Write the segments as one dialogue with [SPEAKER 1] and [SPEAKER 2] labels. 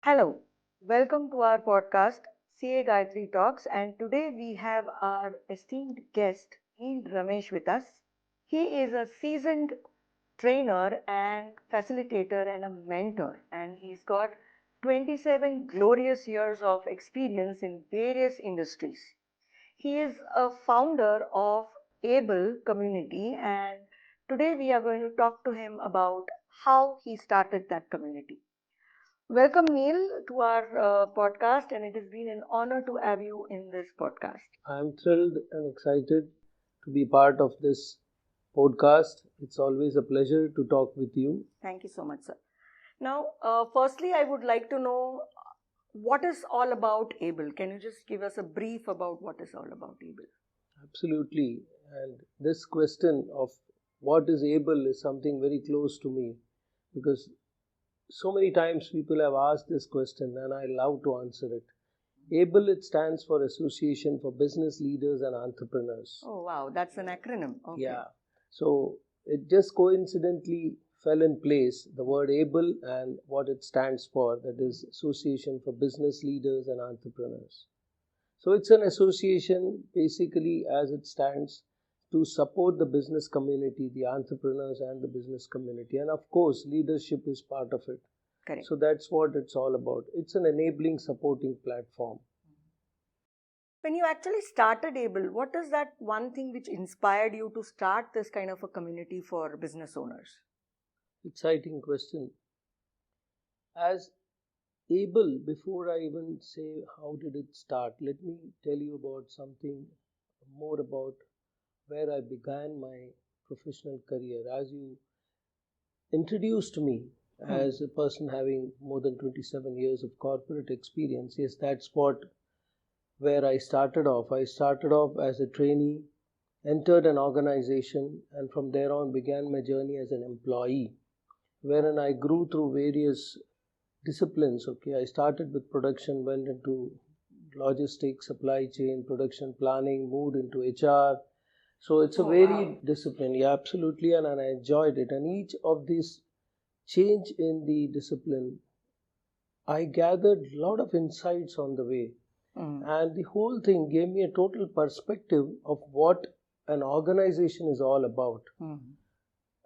[SPEAKER 1] Hello, welcome to our podcast, CA Gayathri Talks, and today we have our esteemed guest, Neel Ramesh, with us. He is a seasoned trainer and facilitator and a mentor, and he's got 27 glorious years of experience in various industries. He is a founder of Able Community, and today we are going to talk to him about how he started that community. Welcome, Neil, to our podcast, and it has been an honor to have you in this podcast.
[SPEAKER 2] I'm thrilled and excited to be part of this podcast. It's always a pleasure to talk with you.
[SPEAKER 1] Thank you so much, sir. Now, firstly, I would like to know what is all about ABLE. Can you just give us a brief about what is all about ABLE?
[SPEAKER 2] Absolutely. And this question of what is able is something very close to me because so many times people have asked this question and I love to answer it. ABLE, it stands for Association for Business Leaders and Entrepreneurs.
[SPEAKER 1] Oh, wow, that's an acronym. Okay.
[SPEAKER 2] Yeah. So it just coincidentally fell in place, the word ABLE and what it stands for, that is Association for Business Leaders and Entrepreneurs. So it's an association basically as it stands to support the business community, the entrepreneurs and the business community. And of course, leadership is part of it.
[SPEAKER 1] Correct.
[SPEAKER 2] So that's what it's all about. It's an enabling, supporting platform.
[SPEAKER 1] When you actually started ABLE, what is that one thing which inspired you to start this kind of a community for business owners?
[SPEAKER 2] Exciting question. As ABLE, before I even say how did it start, let me tell you about something more about where I began my professional career. As you introduced me as a person having more than 27 years of corporate experience, yes, that's where I started off. I started off as a trainee, entered an organization, and from there on began my journey as an employee, wherein I grew through various disciplines. Okay, I started with production, went into logistics, supply chain, production planning, moved into HR. So it's a varied discipline, yeah, absolutely, and I enjoyed it. And each of these change in the discipline, I gathered a lot of insights on the way. And the whole thing gave me a total perspective of what an organization is all about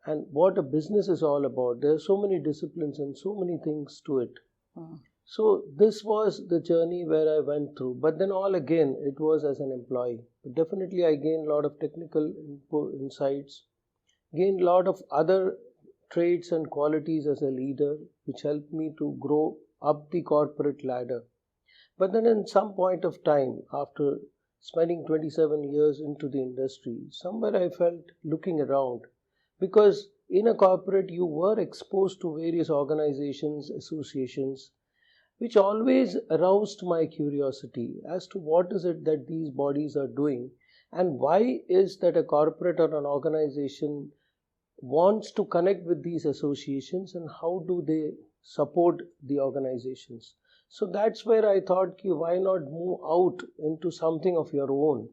[SPEAKER 2] and what a business is all about. There are so many disciplines and so many things to it. So this was the journey where I went through. But then all again, it was as an employee. But definitely I gained a lot of technical insights, gained a lot of other traits and qualities as a leader, which helped me to grow up the corporate ladder. But then in some point of time, after spending 27 years into the industry, somewhere I felt looking around, because in a corporate you were exposed to various organizations, associations, which always aroused my curiosity as to what is it that these bodies are doing and why is that a corporate or an organization wants to connect with these associations and how do they support the organizations. So that's where I thought, why not move out into something of your own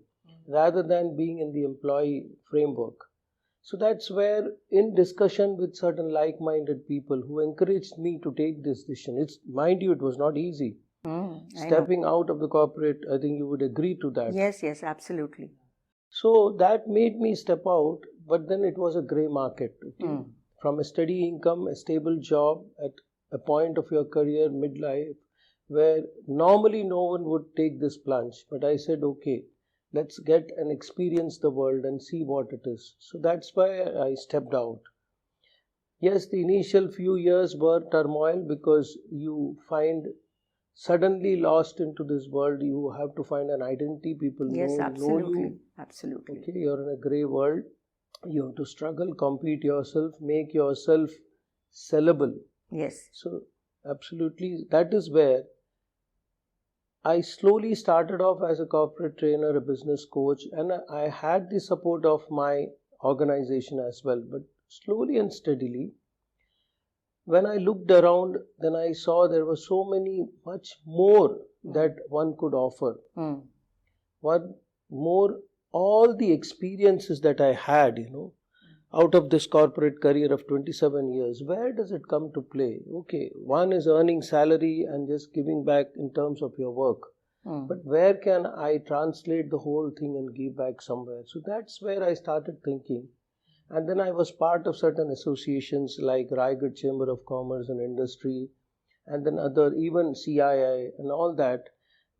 [SPEAKER 2] rather than being in the employee framework. So that's where, in discussion with certain like-minded people who encouraged me to take this decision, mind you, it was not easy. Stepping out of the corporate, I think you would agree to that.
[SPEAKER 1] Yes, absolutely.
[SPEAKER 2] So that made me step out, but then it was a grey market. Okay? From a steady income, a stable job at a point of your career, midlife, where normally no one would take this plunge. But I said, okay, let's get and experience the world and see what it is. So that's why I stepped out. Yes, the initial few years were turmoil because you find suddenly lost into this world. You have to find an identity. People know you.
[SPEAKER 1] Absolutely.
[SPEAKER 2] Okay, you're in a grey world. You have to struggle, compete yourself, make yourself sellable.
[SPEAKER 1] Yes.
[SPEAKER 2] So absolutely, that is where I slowly started off as a corporate trainer, a business coach, and I had the support of my organization as well. But slowly and steadily, when I looked around, then I saw there was so much more that one could offer. One more, all the experiences that I had, out of this corporate career of 27 years, where does it come to play? Okay, one is earning salary and just giving back in terms of your work. But where can I translate the whole thing and give back somewhere? So that's where I started thinking. And then I was part of certain associations like Raigad Chamber of Commerce and Industry, and then other, even CII and all that,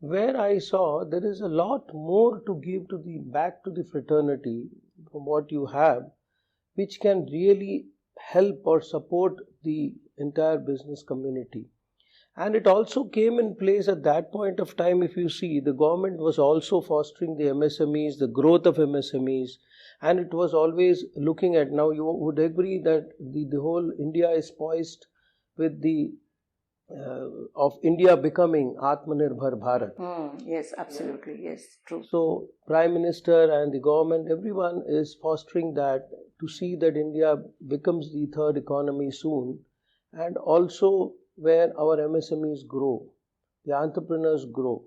[SPEAKER 2] where I saw there is a lot more to give to the back to the fraternity from what you have, which can really help or support the entire business community. And it also came in place at that point of time. If you see, the government was also fostering the MSMEs, the growth of MSMEs, and it was always looking at, now you would agree that the whole India is poised with the of India becoming Atmanirbhar Bharat.
[SPEAKER 1] Yes, absolutely. Yes, true.
[SPEAKER 2] So Prime Minister and the government, everyone is fostering that to see that India becomes the third economy soon, and also where our MSMEs grow, the entrepreneurs grow.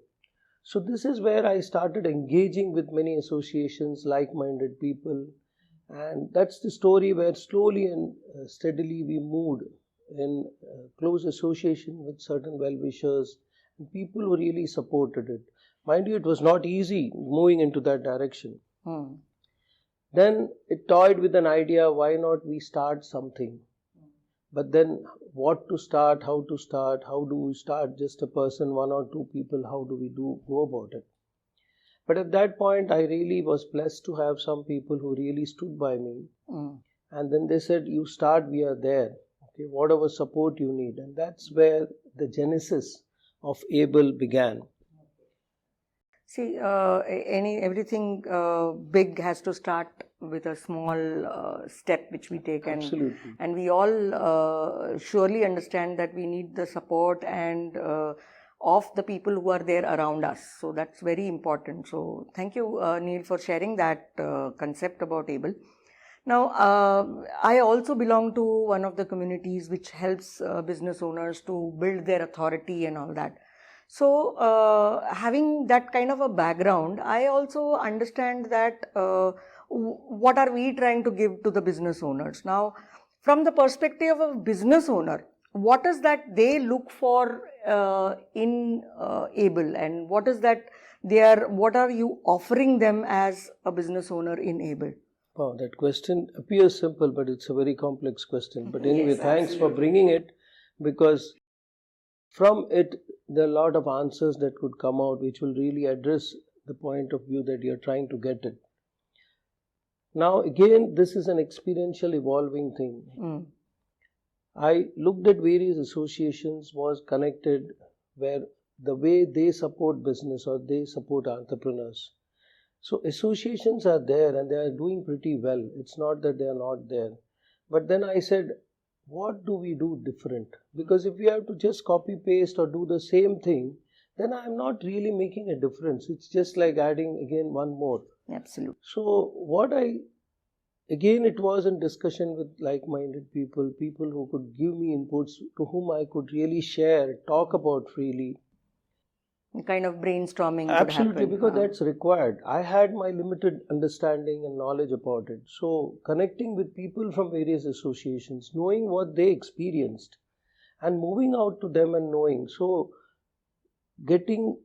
[SPEAKER 2] So this is where I started engaging with many associations, like-minded people, and that's the story where slowly and steadily we moved in close association with certain well-wishers and people who really supported it. Mind you, it was not easy moving into that direction. Then it toyed with an idea, why not we start something? But then what to start, how do we start, just a person, one or two people, how do we go about it? But at that point, I really was blessed to have some people who really stood by me. And then they said, you start, we are there. Okay, whatever support you need. And that's where the genesis of ABLE began.
[SPEAKER 1] See, everything big has to start with a small step which we take.
[SPEAKER 2] Absolutely.
[SPEAKER 1] And we all surely understand that we need the support and of the people who are there around us. So that's very important. So thank you, Neel, for sharing that concept about ABLE. Now, I also belong to one of the communities which helps business owners to build their authority and all that. So, having that kind of a background, I also understand that what are we trying to give to the business owners. Now, from the perspective of a business owner, what is that they look for in ABLE, and what is that what are you offering them as a business owner in ABLE?
[SPEAKER 2] Wow, that question appears simple, but it's a very complex question. But anyway,
[SPEAKER 1] Yes,
[SPEAKER 2] thanks
[SPEAKER 1] absolutely.
[SPEAKER 2] for bringing it, because from it, there are a lot of answers that could come out which will really address the point of view that you're trying to get it. Now, again, this is an experiential evolving thing. I looked at various associations, was connected where the way they support business or they support entrepreneurs. So associations are there and they are doing pretty well. It's not that they are not there. But then I said, what do we do different? Because if we have to just copy paste or do the same thing, then I'm not really making a difference. It's just like adding again one more.
[SPEAKER 1] Absolutely.
[SPEAKER 2] So again, it was in discussion with like-minded people who could give me inputs, to whom I could really share, talk about freely.
[SPEAKER 1] Kind of brainstorming.
[SPEAKER 2] Absolutely, because that's required. I had my limited understanding and knowledge about it. So connecting with people from various associations, knowing what they experienced and moving out to them and knowing. So getting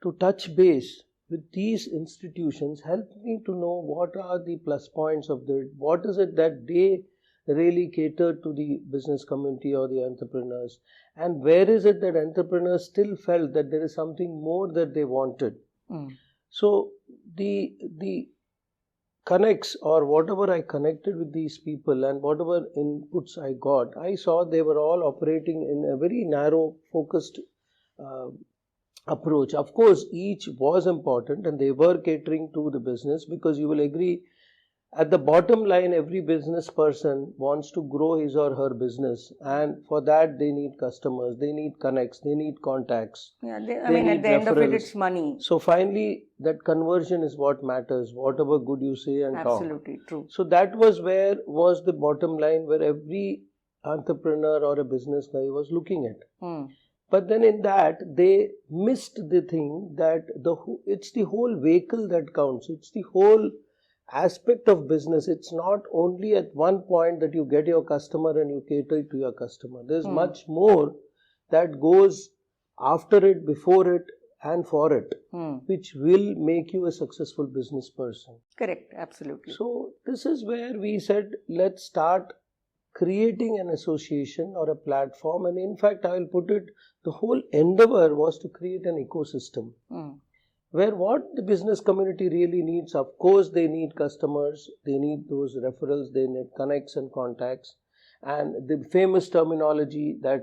[SPEAKER 2] to touch base with these institutions helped me to know what are the plus points of what is it that they really cater to the business community or the entrepreneurs, and where is it that entrepreneurs still felt that there is something more that they wanted. So the connects, or whatever I connected with these people and whatever inputs I got, I saw they were all operating in a very narrow focused approach. Of course, each was important and they were catering to the business, because you will agree, at the bottom line, every business person wants to grow his or her business, and for that they need customers, they need connects, they need contacts.
[SPEAKER 1] Yeah, at the end of it, it's money.
[SPEAKER 2] So finally, that conversion is what matters, whatever good you say and talk.
[SPEAKER 1] Absolutely true.
[SPEAKER 2] So that was the bottom line, where every entrepreneur or a business guy was looking at. But then in that, they missed the thing that it's the whole vehicle that counts. It's the whole aspect of business. It's not only at one point that you get your customer and you cater to your customer. There's much more that goes after it, before it, and for it, which will make you a successful business person.
[SPEAKER 1] Correct, absolutely.
[SPEAKER 2] So this is where we said, let's start creating an association or a platform. And in fact, I will put it, the whole endeavor was to create an ecosystem. Where what the business community really needs, of course, they need customers, they need those referrals, they need connects and contacts, and the famous terminology that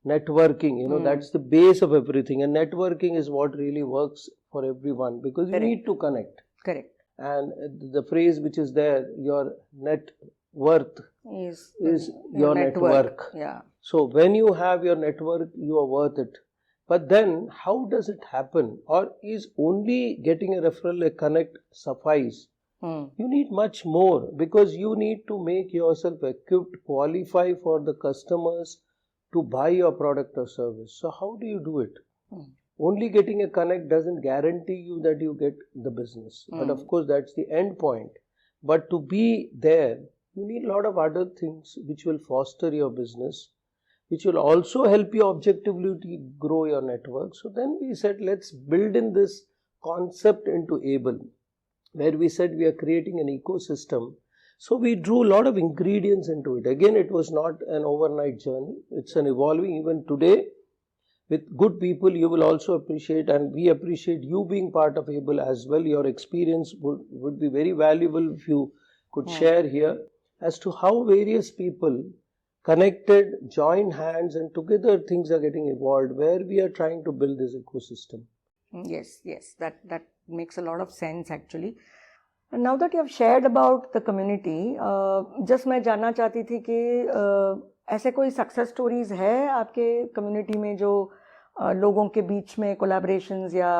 [SPEAKER 2] networking, that's the base of everything, and networking is what really works for everyone, because you need to connect.
[SPEAKER 1] Correct.
[SPEAKER 2] And the phrase which is there, your net worth is your network.
[SPEAKER 1] Yeah.
[SPEAKER 2] So when you have your network, you are worth it. But then, how does it happen? Or is only getting a referral, a connect suffice? You need much more, because you need to make yourself equipped, qualify for the customers to buy your product or service. So how do you do it? Only getting a connect doesn't guarantee you that you get the business. But of course, that's the end point. But to be there, you need a lot of other things which will foster your business, which will also help you objectively to grow your network. So then we said, let's build in this concept into Able, where we said we are creating an ecosystem. So we drew a lot of ingredients into it. Again, it was not an overnight journey. It's an evolving. Even today, with good people, you will also appreciate, and we appreciate you being part of Able as well. Your experience would be very valuable if you could share here as to how various people connected, joined hands, and together things are getting evolved, where we are trying to build this ecosystem.
[SPEAKER 1] Yes, that makes a lot of sense actually. And now that you have shared about the community, just मैं जानना चाहती थी कि ऐसे कोई success stories है आपके community में जो लोगों के बीच में कोलैबोरेशंस या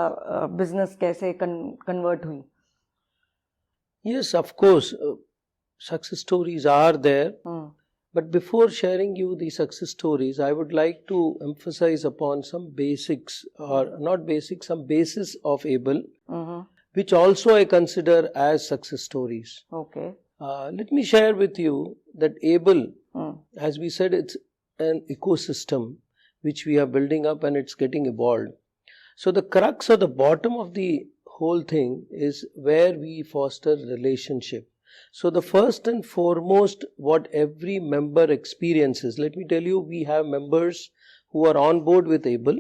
[SPEAKER 1] बिजनेस कैसे कन्वर्ट हुई?
[SPEAKER 2] Yes, of course, success stories are there. But before sharing you the success stories, I would like to emphasize upon some basics, or not basics, some basis of Able, which also I consider as success stories.
[SPEAKER 1] Okay.
[SPEAKER 2] Let me share with you that Able, as we said, it's an ecosystem which we are building up, and it's getting evolved. So the crux or the bottom of the whole thing is where we foster relationship. So the first and foremost, what every member experiences, let me tell you, we have members who are on board with Able,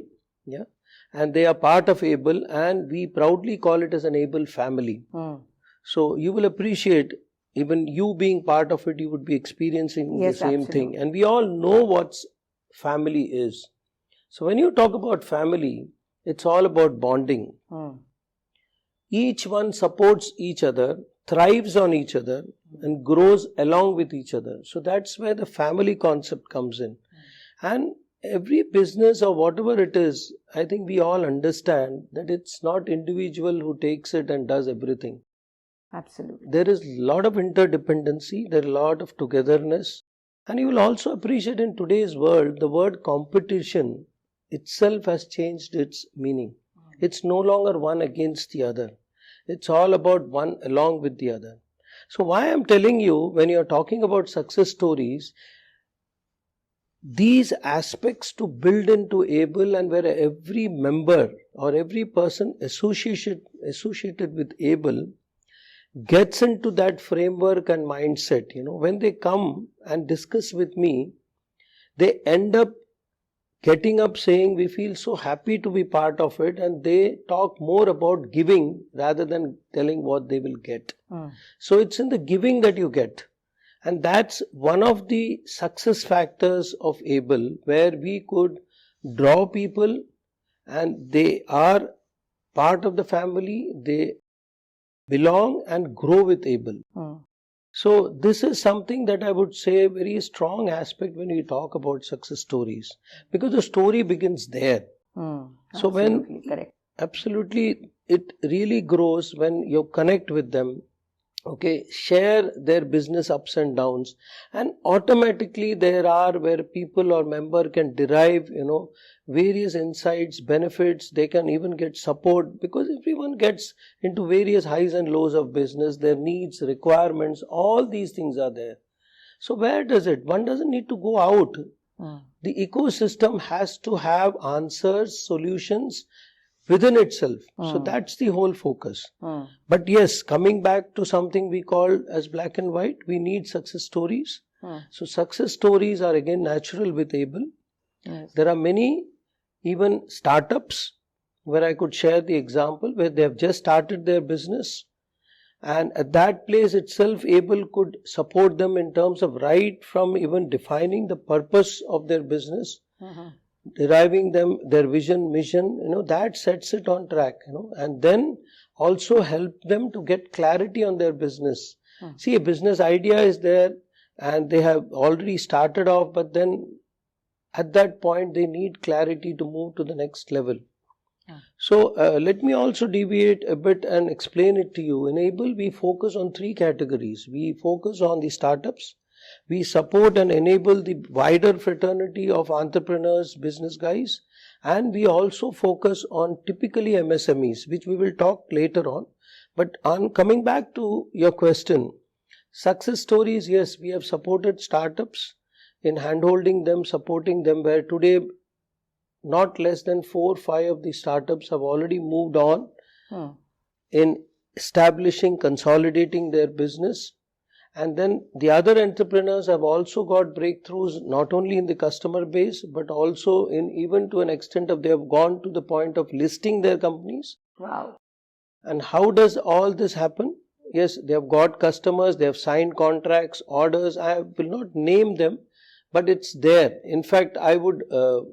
[SPEAKER 2] and they are part of Able, and we proudly call it as an Able family. So you will appreciate, even you being part of it, you would be experiencing the same thing. And we all know what family is. So when you talk about family, it's all about bonding. Each one supports each other, thrives on each other, and grows along with each other. So that's where the family concept comes in. And every business or whatever it is, I think we all understand that it's not individual who takes it and does everything.
[SPEAKER 1] Absolutely.
[SPEAKER 2] There is a lot of interdependency, there is a lot of togetherness. And you will also appreciate, in today's world, the word competition itself has changed its meaning. It's no longer one against the other. It's all about one along with the other. So why I'm telling you, when you're talking about success stories, these aspects to build into Able, and where every member or every person associated with Able gets into that framework and mindset, when they come and discuss with me, they end up getting up saying, we feel so happy to be part of it, and they talk more about giving rather than telling what they will get. So it's in the giving that you get. And that's one of the success factors of Able, where we could draw people and they are part of the family, they belong and grow with Able. So this is something that I would say a very strong aspect when we talk about success stories, because the story begins there. So when
[SPEAKER 1] correct.
[SPEAKER 2] Absolutely, it really grows when you connect with them, okay, share their business ups and downs, and automatically there are where people or member can derive, various insights, benefits. They can even get support, because everyone gets into various highs and lows of business, their needs, requirements, all these things are there. So where does it? One doesn't need to go out. The ecosystem has to have answers, solutions within itself. So that's the whole focus. But yes, coming back to something we call as black and white, we need success stories. So success stories are again natural with Able.
[SPEAKER 1] Yes.
[SPEAKER 2] There are many even startups where I could share the example where they have just started their business, and at that place itself Able could support them in terms of right from even defining the purpose of their business, deriving them their vision, mission, that sets it on track, and then also help them to get clarity on their business. See, a business idea is there and they have already started off, but then at that point they need clarity to move to the next level. So let me also deviate a bit and explain it to you. In Able, we focus on 3 categories. We focus on the startups. We support and enable the wider fraternity of entrepreneurs, business guys. And we also focus on typically MSMEs, which we will talk later on. But on coming back to your question, success stories, yes, we have supported startups in handholding them, supporting them, where today not less than 4 or 5 of the startups have already moved on in establishing, consolidating their business. And then the other entrepreneurs have also got breakthroughs not only in the customer base, but also in even to an extent of they have gone to the point of listing their companies.
[SPEAKER 1] Wow.
[SPEAKER 2] And how does all this happen? Yes, they have got customers, they have signed contracts, orders. I will not name them, but it's there. In fact, I would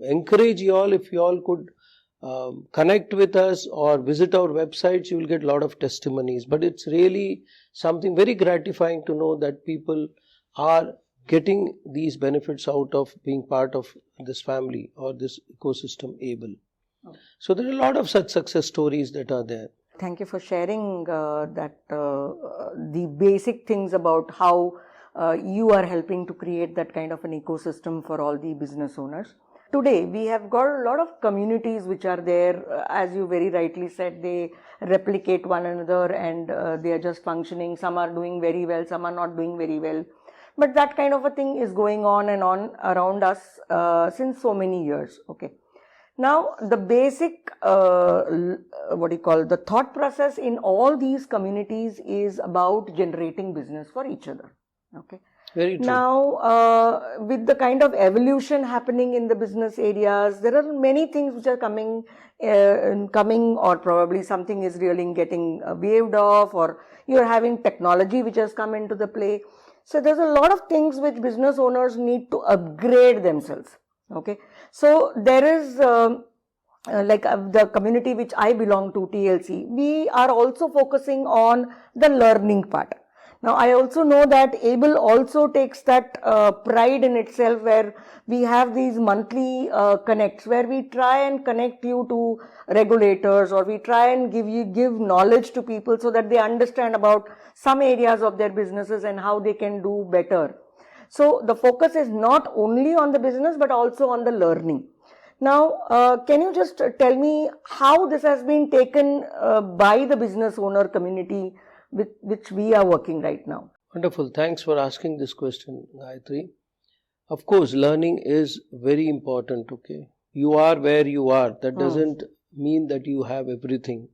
[SPEAKER 2] encourage you all, if you all could connect with us or visit our websites, you will get a lot of testimonies. But it's really something very gratifying to know that people are getting these benefits out of being part of this family or this ecosystem Able. So there are a lot of such success stories that are there.
[SPEAKER 1] Thank you for sharing the basic things about how you are helping to create that kind of an ecosystem for all the business owners. Today, we have got a lot of communities which are there. As you very rightly said, they replicate one another and they are just functioning. Some are doing very well, some are not doing very well. But that kind of a thing is going on and on around us since so many years. Okay. Now, the basic, the thought process in all these communities is about generating business for each other. Okay.
[SPEAKER 2] Very true.
[SPEAKER 1] Now, with the kind of evolution happening in the business areas, there are many things which are coming, or probably something is really getting waved off, or you're having technology which has come into the play. So there's a lot of things which business owners need to upgrade themselves. Okay. So there is the community which I belong to, TLC, we are also focusing on the learning part. Now, I also know that Able also takes that pride in itself, where we have these monthly connects, where we try and connect you to regulators, or we try and give knowledge to people so that they understand about some areas of their businesses and how they can do better. So the focus is not only on the business, but also on the learning. Now, can you just tell me how this has been taken by the business owner community with which we are working right now?
[SPEAKER 2] Wonderful. Thanks for asking this question, Gayathri. Of course, learning is very important. Okay, you are where you are. That doesn't mean that you have everything.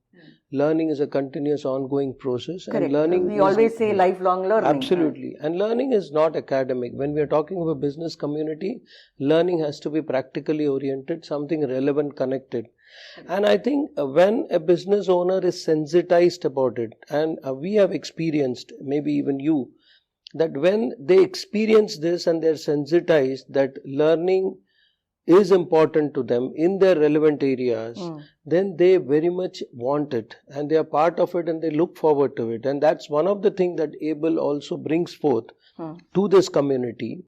[SPEAKER 2] Learning is a continuous ongoing process.
[SPEAKER 1] Correct.
[SPEAKER 2] And learning
[SPEAKER 1] we always say lifelong learning.
[SPEAKER 2] Absolutely. And learning is not academic. When we are talking of a business community, learning has to be practically oriented, something relevant, connected. And I think when a business owner is sensitized about it, and we have experienced, maybe even you, that when they experience this and they're sensitized that learning is important to them in their relevant areas, then they very much want it and they are part of it and they look forward to it. And that's one of the things that Able also brings forth to this community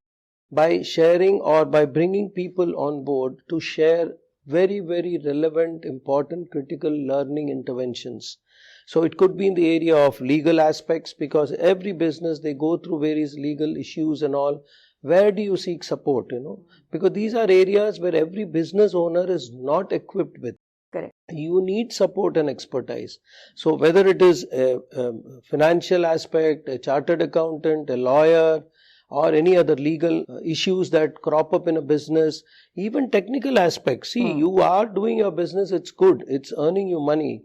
[SPEAKER 2] by sharing or by bringing people on board to share very, very relevant, important, critical learning interventions. So it could be in the area of legal aspects, because every business, they go through various legal issues and all. Where do you seek support, because these are areas where every business owner is not equipped with.
[SPEAKER 1] Correct.
[SPEAKER 2] You need support and expertise. So whether it is a financial aspect, a chartered accountant, a lawyer, or any other legal issues that crop up in a business, even technical aspects. See, you are doing your business, it's good, it's earning you money.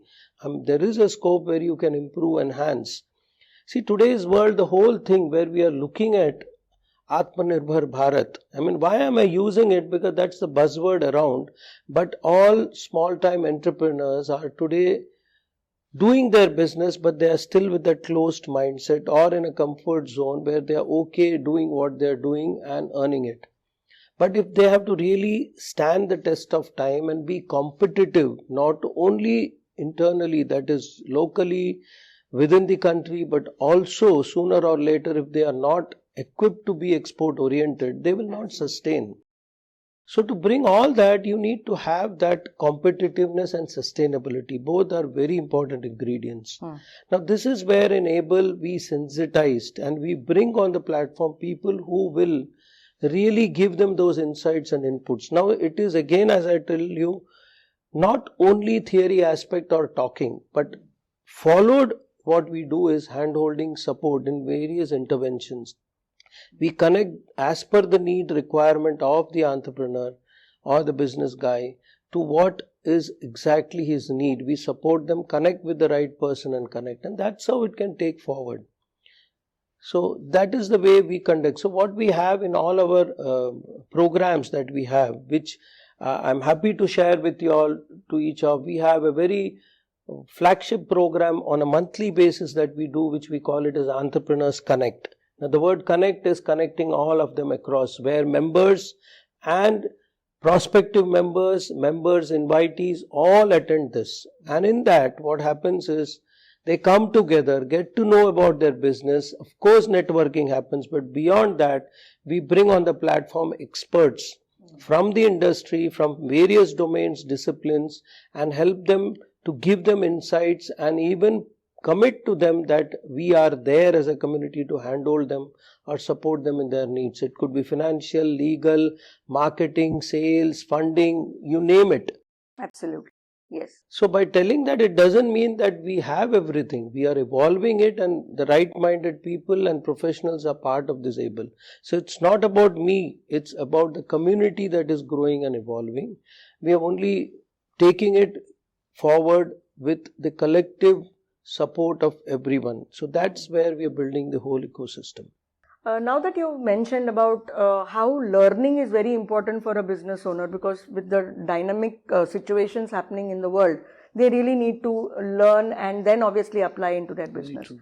[SPEAKER 2] There is a scope where you can improve, enhance. See, today's world, the whole thing where we are looking at Atmanirbhar Bharat. I mean, why am I using it? Because that's the buzzword around. But all small-time entrepreneurs are today doing their business, but they are still with that closed mindset or in a comfort zone where they are okay doing what they are doing and earning it. But if they have to really stand the test of time and be competitive, not only internally, that is locally within the country, but also sooner or later, if they are not equipped to be export oriented, they will not sustain. So to bring all that, you need to have that competitiveness and sustainability. Both are very important ingredients. Now this is where in Able we sensitized and we bring on the platform people who will really give them those insights and inputs. Now it is again, as I tell you, not only theory aspect or talking, but followed. What we do is hand-holding support in various interventions. We connect as per the need requirement of the entrepreneur or the business guy to what is exactly his need. We support them, connect with the right person and connect, and that's how it can take forward. So that is the way we conduct. So what we have in all our programs that we have, which I'm happy to share with you all, to each of, we have a very flagship program on a monthly basis that we do, which we call it as Entrepreneurs Connect. Now the word connect is connecting all of them across, where members and prospective members, invitees all attend this. And in that, what happens is they come together, get to know about their business. Of course, networking happens, but beyond that, we bring on the platform experts from the industry, from various domains, disciplines, and help them to give them insights and even commit to them that we are there as a community to handhold them or support them in their needs. It could be financial, legal, marketing, sales, funding, you name it.
[SPEAKER 1] Absolutely. Yes.
[SPEAKER 2] So by telling that, it doesn't mean that we have everything. We are evolving it, and the right-minded people and professionals are part of this Able. So it's not about me. It's about the community that is growing and evolving. We are only taking it forward with the collective support of everyone. So that's where we are building the whole ecosystem.
[SPEAKER 1] Now that you've mentioned about how learning is very important for a business owner, because with the dynamic situations happening in the world, they really need to learn and then obviously apply into their business.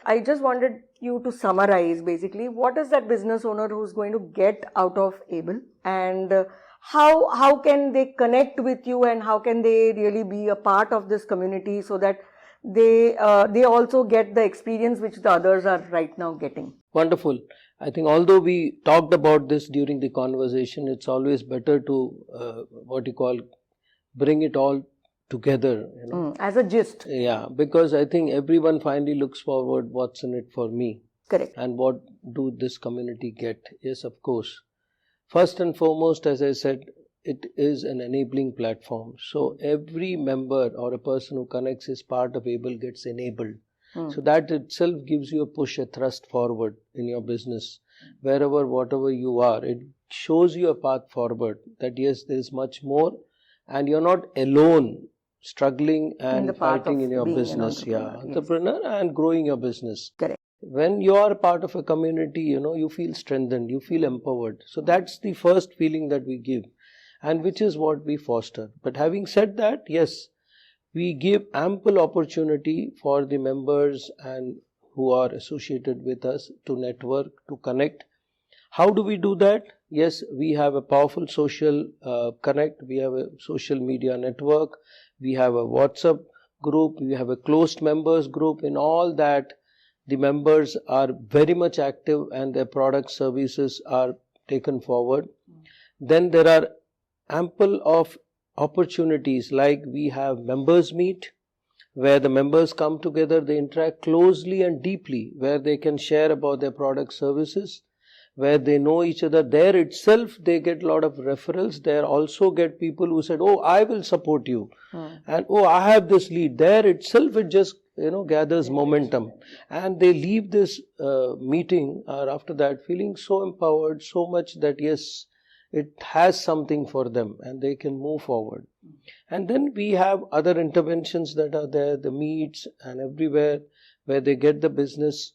[SPEAKER 1] I just wanted you to summarize basically what is that business owner who's going to get out of Able, and how can they connect with you, and how can they really be a part of this community so that they also get the experience which the others are right now getting.
[SPEAKER 2] Wonderful. I think although we talked about this during the conversation, it's always better to bring it all together,
[SPEAKER 1] as a gist.
[SPEAKER 2] Yeah, because I think everyone finally looks forward, what's in it for me.
[SPEAKER 1] Correct.
[SPEAKER 2] And what do this community get? Yes, of course. First and foremost, as I said, it is an enabling platform. So every member or a person who connects as part of Able gets enabled. So that itself gives you a push, a thrust forward in your business. Wherever, whatever you are, it shows you a path forward that yes, there is much more and you're not alone struggling and fighting in your business. Entrepreneur and growing your business.
[SPEAKER 1] Correct.
[SPEAKER 2] When you are part of a community, you feel strengthened, you feel empowered. So that's the first feeling that we give, and which is what we foster. But having said that, yes, we give ample opportunity for the members and who are associated with us to network, to connect. How do we do that? Yes, we have a powerful social connect. We have a social media network. We have a WhatsApp group. We have a closed members group. In all that, the members are very much active and their product services are taken forward. Then there are ample of opportunities, like we have members meet, where the members come together, they interact closely and deeply, where they can share about their product services, where they know each other. There itself they get a lot of referrals. There also get people who said, oh, I will support you, and oh, I have this lead. There itself it just gathers momentum, and they leave this meeting or after that feeling so empowered, so much that yes, it has something for them and they can move forward. And then we have other interventions that are there, the meets and everywhere where they get the business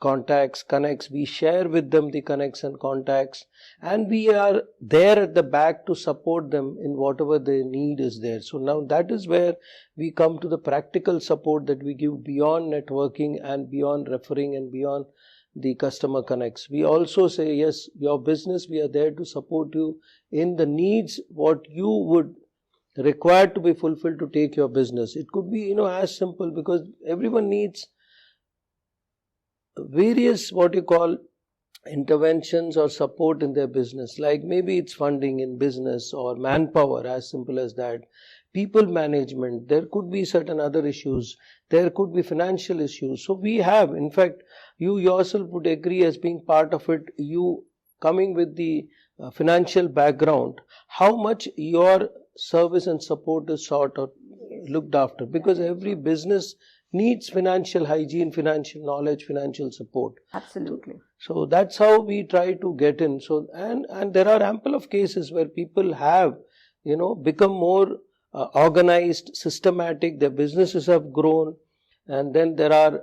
[SPEAKER 2] contacts, connects. We share with them the connects and contacts, and we are there at the back to support them in whatever their need is there. So now that is where we come to the practical support that we give beyond networking and beyond referring and beyond the customer connects. We also say, yes, your business, we are there to support you in the needs, what you would require to be fulfilled to take your business. It could be, as simple, because everyone needs various what you call interventions or support in their business, like maybe it's funding in business or manpower, as simple as that, people management. There could be certain other issues, there could be financial issues. So we have, in fact, you yourself would agree, as being part of it, you coming with the financial background, how much your service and support is sought or looked after, because every business needs financial hygiene, financial knowledge, financial support.
[SPEAKER 1] Absolutely.
[SPEAKER 2] So that's how we try to get in. So and there are ample of cases where people have become more organized, systematic, their businesses have grown, and then there are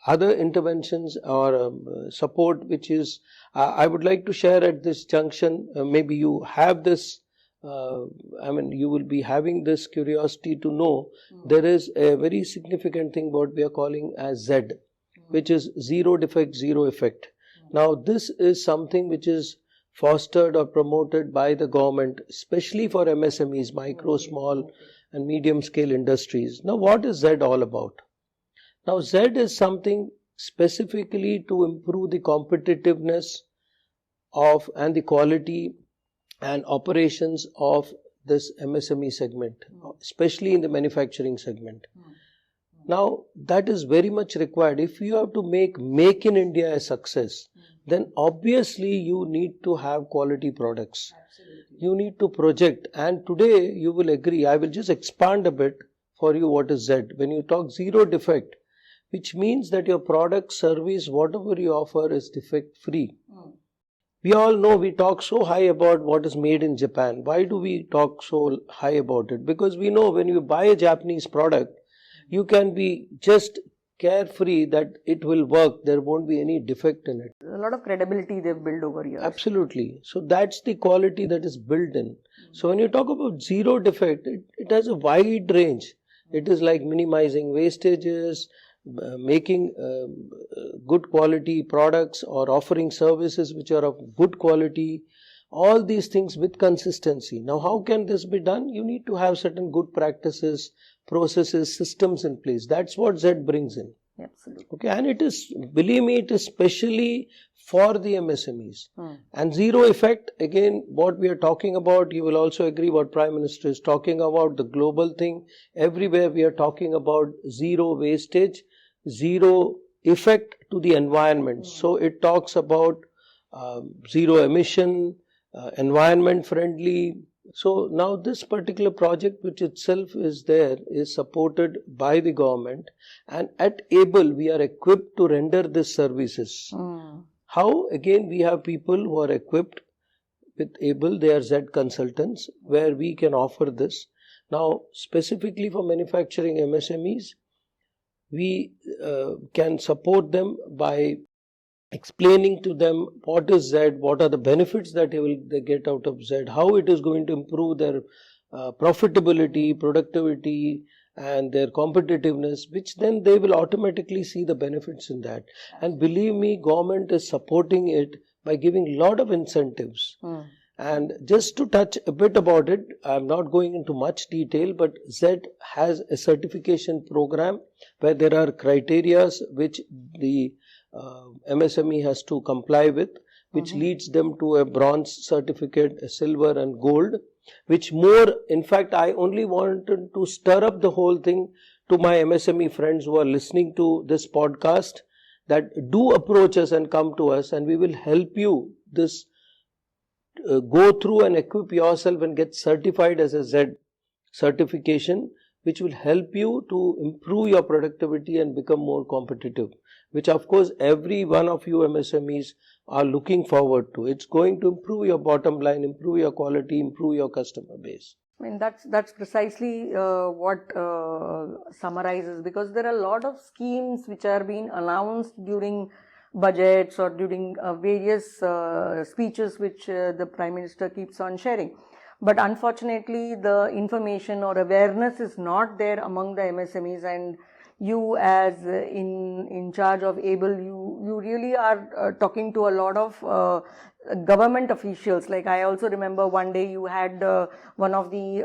[SPEAKER 2] other interventions or support which is I would like to share at this junction. Maybe you have this you will be having this curiosity to know there is a very significant thing what we are calling as Z, which is zero defect, zero effect. Now this is something which is fostered or promoted by the government, especially for MSMEs, micro, small and medium scale industries. Now what is Z all about? Now Z is something specifically to improve the competitiveness of and the quality and operations of this MSME segment, especially in the manufacturing segment. Now that is very much required. If you have to make in India a success, then obviously you need to have quality products. Absolutely. You need to project, and today you will agree, I will just expand a bit for you what is Z. When you talk zero defect, which means that your product, service, whatever you offer is defect free. We all know, we talk so high about what is made in Japan. Why do we talk so high about it? Because we know when you buy a Japanese product, you can be just carefree that it will work. There won't be any defect in it.
[SPEAKER 1] A lot of credibility they've built over years.
[SPEAKER 2] Absolutely. So that's the quality that is built in. So when you talk about zero defect, it has a wide range. It is like minimizing wastages, making good quality products or offering services which are of good quality, all these things with consistency. Now how can this be done? You need to have certain good practices, processes, systems in place. That's what Z brings in.
[SPEAKER 1] Absolutely.
[SPEAKER 2] Okay, and it is, believe me, it is specially for the MSMEs. And zero effect, again, what we are talking about, you will also agree what Prime Minister is talking about, the global thing. Everywhere we are talking about zero wastage, zero effect to the environment. So it talks about zero emission, environment friendly. So now this particular project, which itself is there, is supported by the government, and at ABLE we are equipped to render these services. How? Again, we have people who are equipped with ABLE, they are Z consultants, where we can offer this. Now specifically for manufacturing MSMEs, we can support them by explaining to them what is Z, what are the benefits that they get out of Z, how it is going to improve their profitability, productivity and their competitiveness, which then they will automatically see the benefits in that. And believe me, government is supporting it by giving a lot of incentives. And just to touch a bit about it, I'm not going into much detail, but Z has a certification program where there are criteria which the MSME has to comply with, which leads them to a bronze certificate, a silver and gold, which more, in fact, I only wanted to stir up the whole thing to my MSME friends who are listening to this podcast that do approach us and come to us, and we will help you go through and equip yourself and get certified as a Z certification, which will help you to improve your productivity and become more competitive, which of course every one of you MSMEs are looking forward to. It's going to improve your bottom line, improve your quality, improve your customer base.
[SPEAKER 1] I mean, that's precisely what summarizes, because there are a lot of schemes which are being announced during budgets or during various speeches which the Prime Minister keeps on sharing. But unfortunately, the information or awareness is not there among the MSMEs, and you as in charge of ABLE, you really are talking to a lot of government officials. Like I also remember one day you had one of the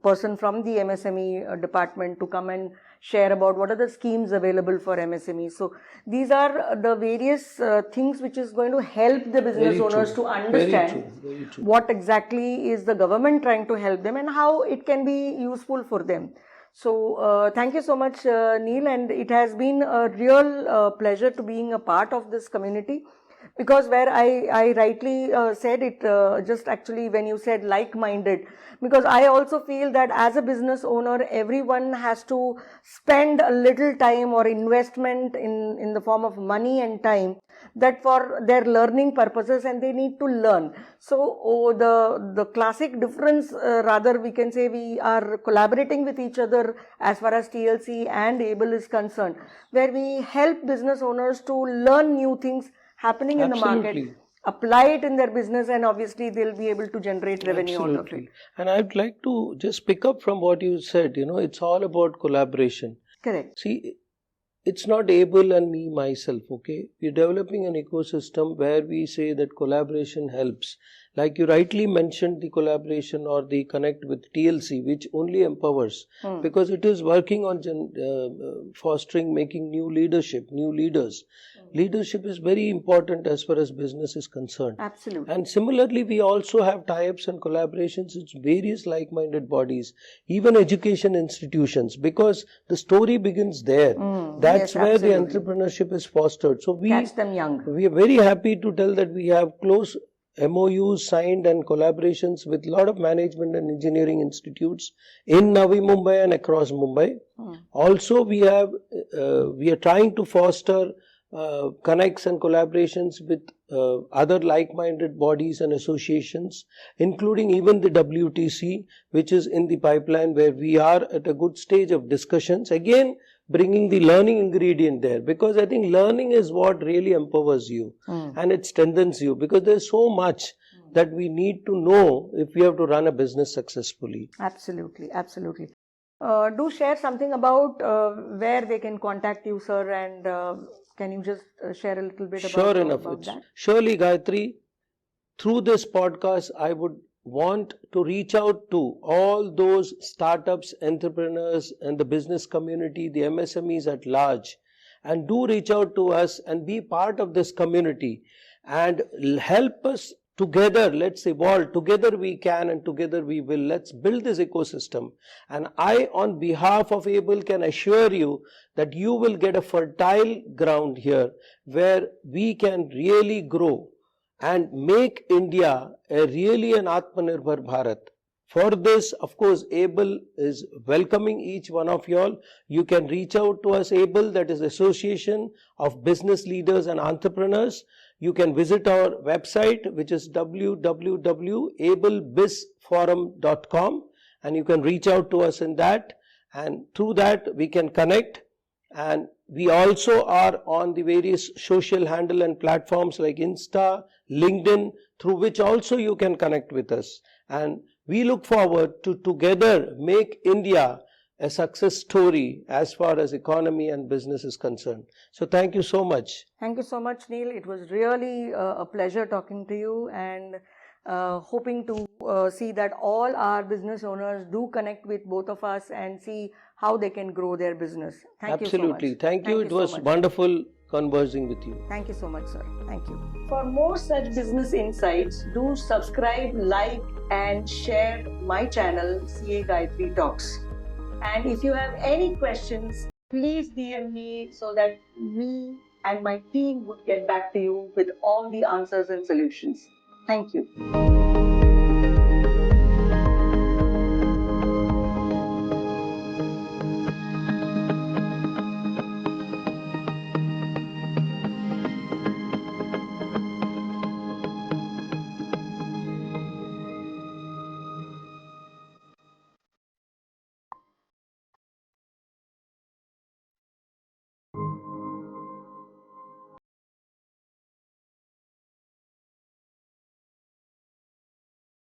[SPEAKER 1] person from the MSME department to come and share about what are the schemes available for MSMEs. So these are the various things which is going to help the business owners to understand what exactly is the government trying to help them and how it can be useful for them. So thank you so much, Neel, and it has been a real pleasure to being a part of this community. Because where I rightly said it, just actually when you said like-minded, because I also feel that as a business owner, everyone has to spend a little time or investment in the form of money and time, that for their learning purposes, and they need to learn. So the classic difference, rather we can say, we are collaborating with each other as far as TLC and ABLE is concerned, where we help business owners to learn new things happening in the market, apply it in their business, and obviously they'll be able to generate revenue out of it.
[SPEAKER 2] And I'd like to just pick up from what you said, it's all about collaboration.
[SPEAKER 1] Correct.
[SPEAKER 2] See, it's not ABLE and me myself, okay? We're developing an ecosystem where we say that collaboration helps. Like you rightly mentioned, the collaboration or the connect with TLC, which only empowers, because it is working on fostering, making new leadership, new leaders. Leadership is very important as far as business is concerned.
[SPEAKER 1] Absolutely.
[SPEAKER 2] And similarly, we also have tie-ups and collaborations with various like-minded bodies, even education institutions, because the story begins there. That's where the entrepreneurship is fostered. So
[SPEAKER 1] catch them young.
[SPEAKER 2] We are very happy to tell that we have close MOUs signed and collaborations with a lot of management and engineering institutes in Navi Mumbai and across Mumbai. Also, we are trying to foster connects and collaborations with other like-minded bodies and associations, including even the WTC, which is in the pipeline, where we are at a good stage of discussions. Again, bringing the learning ingredient there, because I think learning is what really empowers you and it strengthens you, because there's so much that we need to know if we have to run a business successfully.
[SPEAKER 1] Absolutely, absolutely. Do share something about where they can contact you, sir, and can you just share a little bit about that?
[SPEAKER 2] Surely, Gayatri, through this podcast, I would want to reach out to all those startups, entrepreneurs, and the business community, the MSMEs at large, and do reach out to us and be part of this community and help us together. Let's evolve. Together we can and together we will. Let's build this ecosystem. And I, on behalf of ABLE, can assure you that you will get a fertile ground here where we can really grow and make India really an Atmanirbhar Bharat. For this, of course, ABLE is welcoming each one of y'all. You can reach out to us, ABLE, that is Association of Business Leaders and Entrepreneurs. You can visit our website, which is www.ablebizforum.com, and you can reach out to us in that, and through that we can connect. And we also are on the various social handle and platforms like Insta, LinkedIn, through which also you can connect with us. And we look forward to together make India a success story as far as economy and business is concerned. So thank you so much.
[SPEAKER 1] Thank you so much, Neel. It was really a pleasure talking to you, and hoping to see that all our business owners do connect with both of us and see how they can grow their business. Thank you so much.
[SPEAKER 2] Absolutely. Thank you. It was wonderful conversing with you.
[SPEAKER 1] Thank you so much, sir. Thank you. For more such business insights, do subscribe, like, and share my channel, CA Gayathri Talks. And if you have any questions, please DM me so that me and my team would get back to you with all the answers and solutions. Thank you.